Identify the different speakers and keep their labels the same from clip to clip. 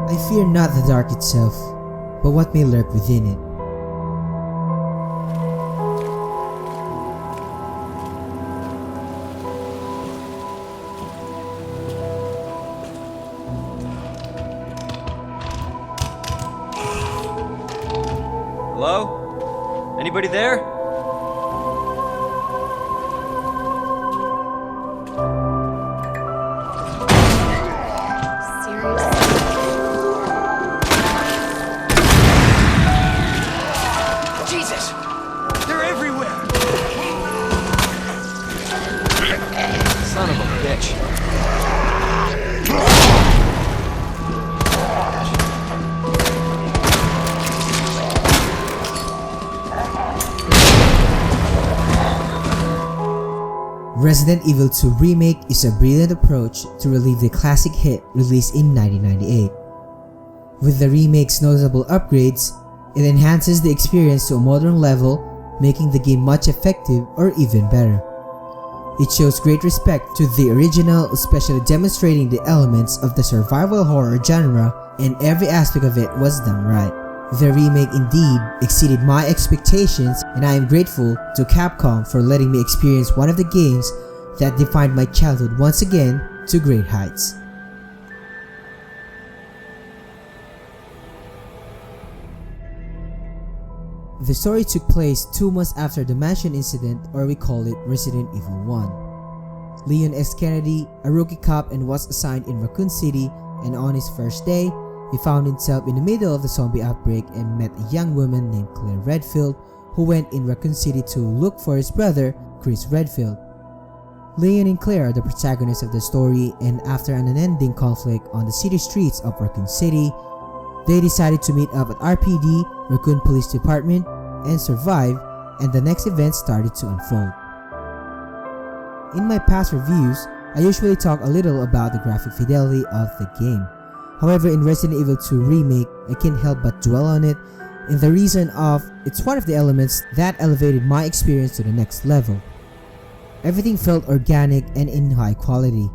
Speaker 1: I fear not the dark itself, but what may lurk within it.
Speaker 2: Hello? Anybody there?
Speaker 3: Jesus! They're everywhere!
Speaker 2: Son of a bitch.
Speaker 1: Resident Evil 2 Remake is a brilliant approach to relive the classic hit released in 1998. With the remake's notable upgrades, it enhances the experience to a modern level, making the game much effective or even better. It shows great respect to the original, especially demonstrating the elements of the survival horror genre, and every aspect of it was done right. The remake indeed exceeded my expectations, and I am grateful to Capcom for letting me experience one of the games that defined my childhood once again to great heights. The story took place 2 months after the mansion incident, or we call it Resident Evil 1. Leon S. Kennedy, a rookie cop, and was assigned in Raccoon City, and on his first day, he found himself in the middle of the zombie outbreak and met a young woman named Claire Redfield, who went in Raccoon City to look for his brother, Chris Redfield. Leon and Claire are the protagonists of the story, and after an unending conflict on the city streets of Raccoon City, they decided to meet up at RPD, Raccoon Police Department, and survive, and the next event started to unfold. In my past reviews, I usually talk a little about the graphic fidelity of the game. However, in Resident Evil 2 Remake, I can't help but dwell on it, in the reason of it's one of the elements that elevated my experience to the next level. Everything felt organic and in high quality.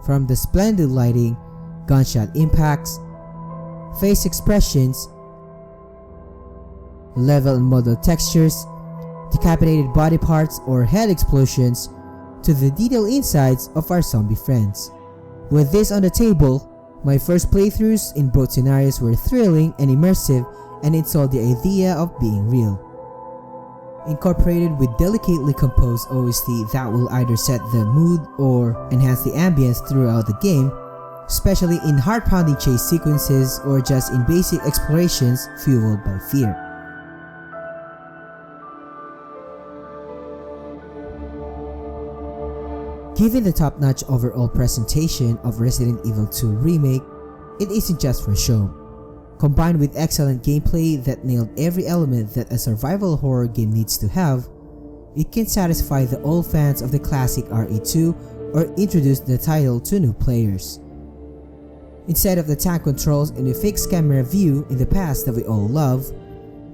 Speaker 1: From the splendid lighting, gunshot impacts, face expressions, level and model textures, decapitated body parts or head explosions, to the detailed insides of our zombie friends. With this on the table, my first playthroughs in both scenarios were thrilling and immersive, and it sold the idea of being real. Incorporated with delicately composed OST that will either set the mood or enhance the ambience throughout the game, especially in heart-pounding chase sequences or just in basic explorations fueled by fear. Given the top-notch overall presentation of Resident Evil 2 Remake, it isn't just for show. Combined with excellent gameplay that nailed every element that a survival horror game needs to have, it can satisfy the old fans of the classic RE2 or introduce the title to new players. Instead of the tank controls and a fixed camera view in the past that we all love,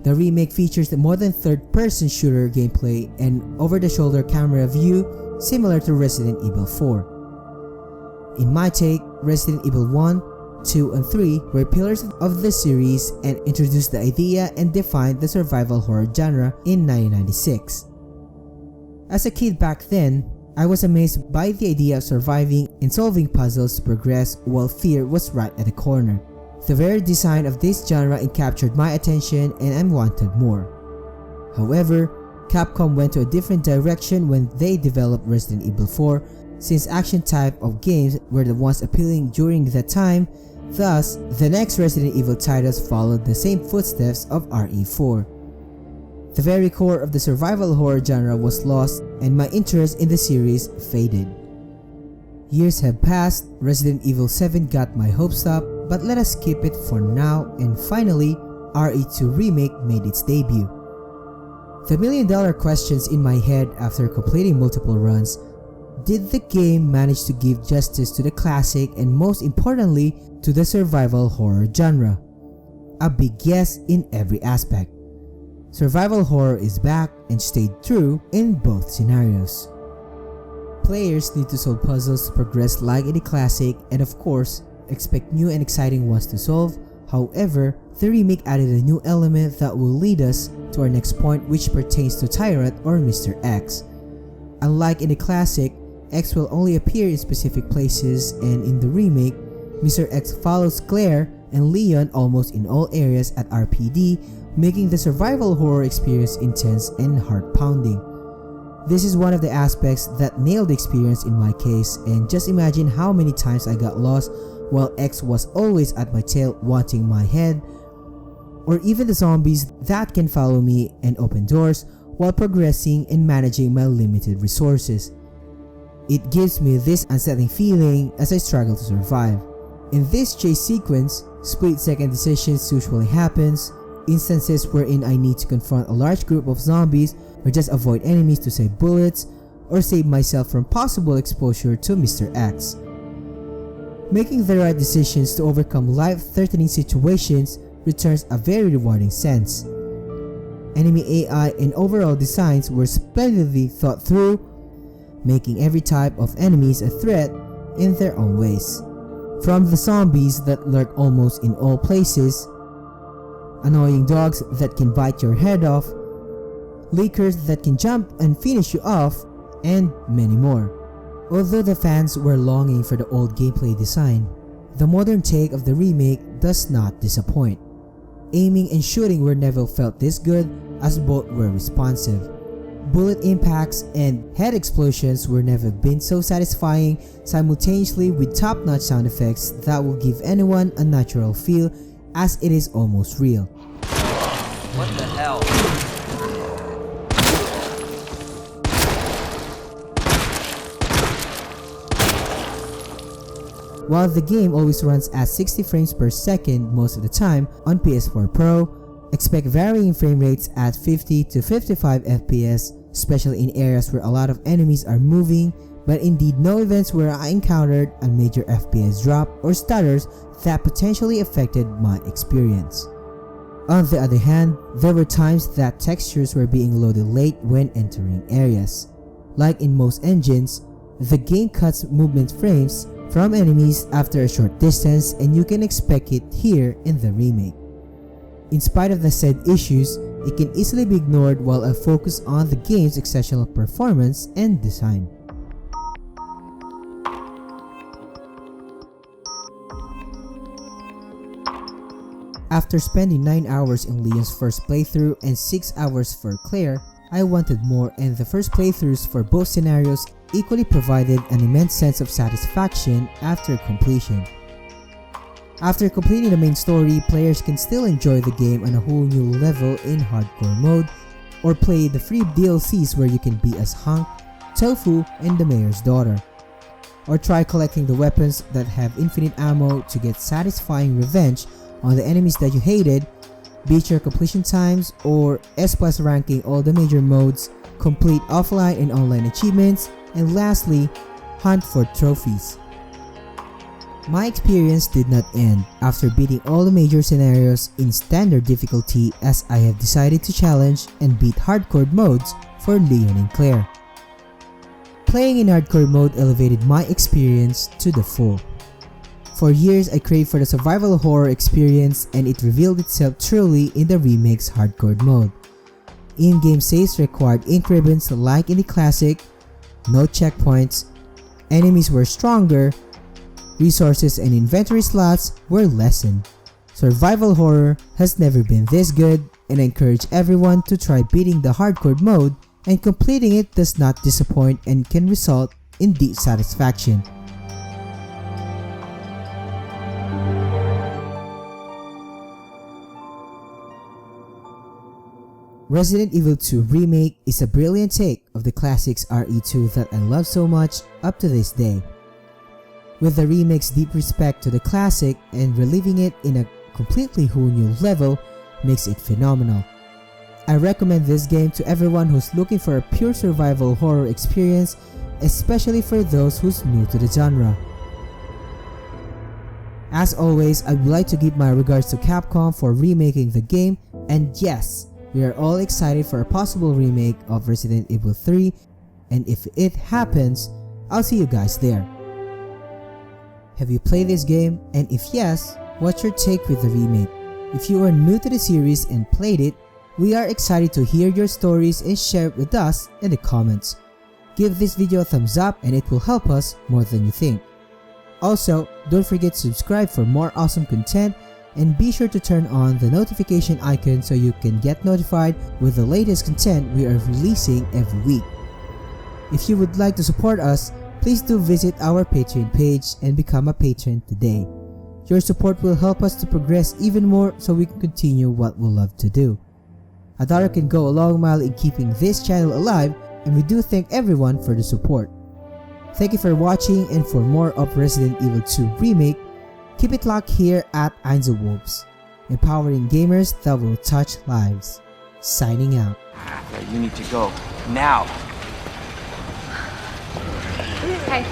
Speaker 1: the remake features the modern third-person shooter gameplay and over-the-shoulder camera view similar to Resident Evil 4. In my take, Resident Evil 1, 2, and 3 were pillars of the series and introduced the idea and defined the survival horror genre in 1996. As a kid back then, I was amazed by the idea of surviving and solving puzzles to progress while fear was right at the corner. The very design of this genre captured my attention and I wanted more. However, Capcom went to a different direction when they developed Resident Evil 4, since action type of games were the ones appealing during that time. Thus, the next Resident Evil titles followed the same footsteps of RE4. The very core of the survival horror genre was lost and my interest in the series faded. Years have passed, Resident Evil 7 got my hopes up, but let us skip it for now, and finally, RE2 Remake made its debut. The million-dollar questions in my head after completing multiple runs: did the game manage to give justice to the classic and most importantly to the survival horror genre? A big yes in every aspect. Survival horror is back and stayed true in both scenarios. Players need to solve puzzles to progress like in the classic, and of course, expect new and exciting ones to solve. However, the remake added a new element that will lead us to our next point, which pertains to Tyrant or Mr. X. Unlike in the classic, X will only appear in specific places, and in the remake, Mr. X follows Claire and Leon almost in all areas at RPD, making the survival horror experience intense and heart-pounding. This is one of the aspects that nailed the experience in my case, and just imagine how many times I got lost while X was always at my tail wanting my head, or even the zombies that can follow me and open doors while progressing and managing my limited resources. It gives me this unsettling feeling as I struggle to survive. In this chase sequence, split-second decisions usually happens, instances wherein I need to confront a large group of zombies or just avoid enemies to save bullets or save myself from possible exposure to Mr. X. Making the right decisions to overcome life-threatening situations returns a very rewarding sense. Enemy AI and overall designs were splendidly thought through, making every type of enemies a threat in their own ways. From the zombies that lurk almost in all places, annoying dogs that can bite your head off, leakers that can jump and finish you off, and many more. Although the fans were longing for the old gameplay design, the modern take of the remake does not disappoint. Aiming and shooting were never felt this good, as both were responsive. Bullet impacts and head explosions were never been so satisfying, simultaneously with top-notch sound effects that will give anyone a natural feel as it is almost real.
Speaker 2: What the hell?
Speaker 1: While the game always runs at 60 frames per second most of the time on PS4 Pro, expect varying frame rates at 50 to 55 FPS, especially in areas where a lot of enemies are moving, but indeed no events where I encountered a major FPS drop or stutters that potentially affected my experience. On the other hand, there were times that textures were being loaded late when entering areas. Like in most engines, the game cuts movement frames from enemies after a short distance, and you can expect it here in the remake. In spite of the said issues, it can easily be ignored while I focus on the game's exceptional performance and design. After spending 9 hours in Leon's first playthrough and 6 hours for Claire, I wanted more, and the first playthroughs for both scenarios equally provided an immense sense of satisfaction after completion. After completing the main story, players can still enjoy the game on a whole new level in hardcore mode, or play the free DLCs where you can be as Hank, Tofu, and the mayor's daughter. Or try collecting the weapons that have infinite ammo to get satisfying revenge on the enemies that you hated, beat your completion times, or S+ ranking all the major modes, complete offline and online achievements, and lastly, hunt for trophies. My experience did not end after beating all the major scenarios in standard difficulty, as I have decided to challenge and beat hardcore modes for Leon and Claire. Playing in hardcore mode elevated my experience to the full. For years I craved for the survival horror experience, and it revealed itself truly in the remake's hardcore mode. In-game saves required ink ribbons like in the classic, no checkpoints, enemies were stronger, resources and inventory slots were lessened. Survival horror has never been this good, and I encourage everyone to try beating the hardcore mode, and completing it does not disappoint and can result in deep satisfaction. Resident Evil 2 Remake is a brilliant take of the classic's RE2 that I love so much up to this day. With the remake's deep respect to the classic and reliving it in a completely whole new level makes it phenomenal. I recommend this game to everyone who's looking for a pure survival horror experience, especially for those who's new to the genre. As always, I would like to give my regards to Capcom for remaking the game, and yes, we are all excited for a possible remake of Resident Evil 3, and if it happens, I'll see you guys there. Have you played this game? And if yes, what's your take with the remake? If you are new to the series and played it, we are excited to hear your stories and share it with us in the comments. Give this video a thumbs up and it will help us more than you think. Also, don't forget to subscribe for more awesome content and be sure to turn on the notification icon so you can get notified with the latest content we are releasing every week. If you would like to support us, please do visit our Patreon page and become a patron today. Your support will help us to progress even more so we can continue what we love to do. A dollar can go a long mile in keeping this channel alive, and we do thank everyone for the support. Thank you for watching, and for more of Resident Evil 2 Remake, keep it locked here at Einzelwolves, empowering gamers that will touch lives. Signing out.
Speaker 3: Yeah, you need to go. Now!
Speaker 4: Okay,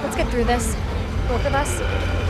Speaker 4: let's get through this. Both of us.